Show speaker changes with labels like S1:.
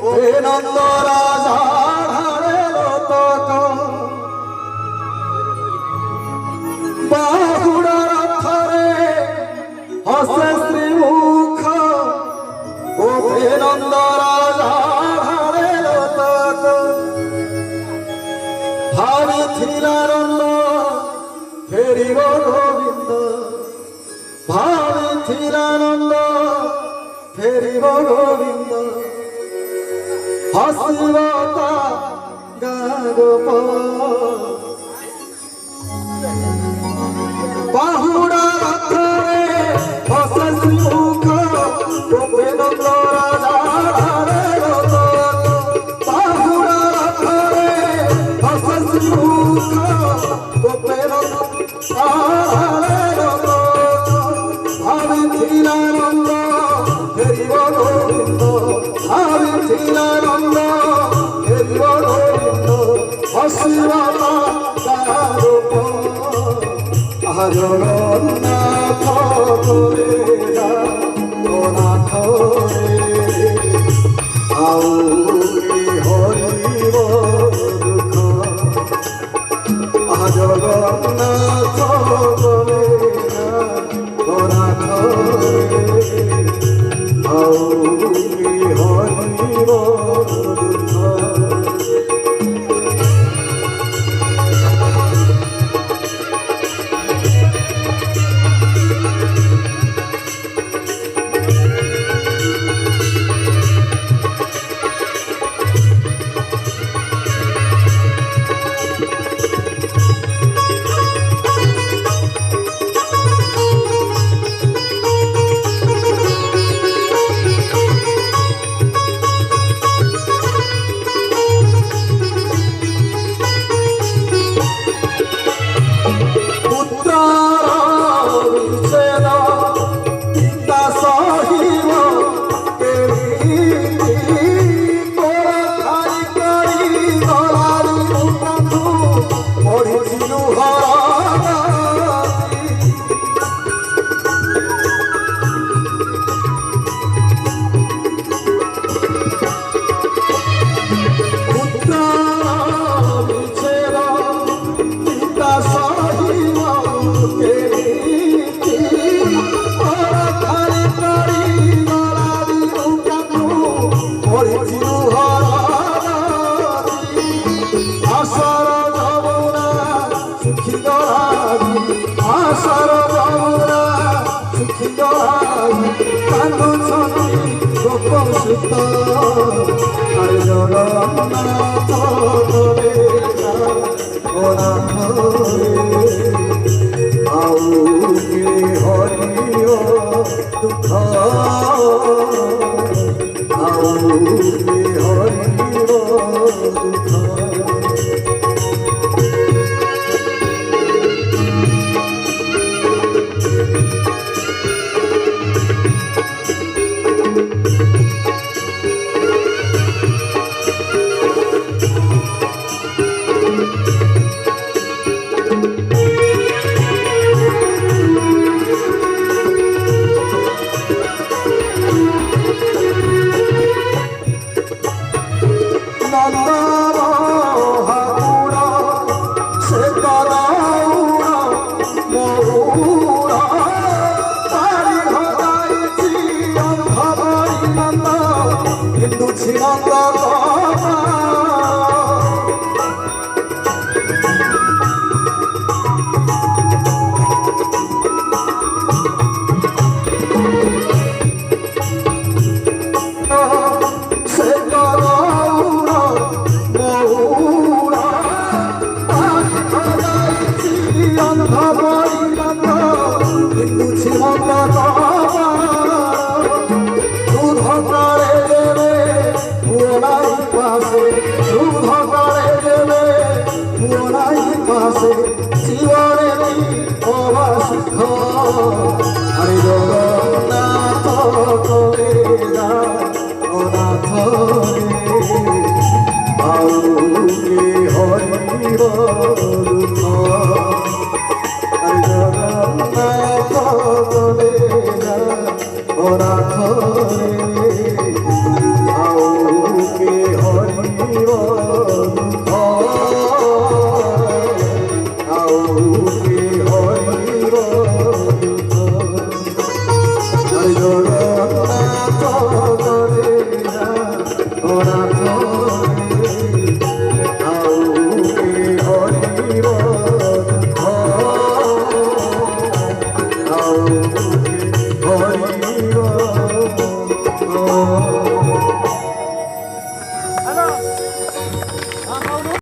S1: ওঠে নন্দ রাজা ধারের তক বাহুড়ার থরে হসে শ্রীমুখ ওঠে নন্দ রাজা ধারের তক ভাবিছিলা নন্দ ফেরিব গোবিন্দ ভাবিছিলা নন্দ ফেরিব গোবিন্দ হসিব তা গাগোপ বাহুড়া রথরে হসে শ্রীমুখ ওঠে নন্দ রাজা ধারের তক বাহুড়া রথরে হসে শ্রীমুখ ওঠে নন্দ ধারের তক ভাবিছিলা নন্দ ফেরিব গোবিন্দ ভাবিছিলা নন্দ ফেরিব গোবিন্দ হসিব তা গাগোপ জগন্নাথ করে জগন্নাথ আউরি হরিব দুঃখ জগন্নাথ করে জগন্নাথ আউরি হরিব দুঃখ আশার যমুনা সুখী কান্দুছন্তি গোপন সুত আরে জগন্নাথ করে জগন্নাথ আউকে হরিও দুঃখ আউকে হরিও দুঃখ हरे जगन्नाथ करे जगन्नाथ आउके हरिब दुख हरे जगन्नाथ करे जगन्नाथ অনাথ আউকে হরিব দুঃখ আউকে হরিব দুঃখ জগন্নাথ রে অনাথ আউকে হরিব দুঃখ আউকে হরিব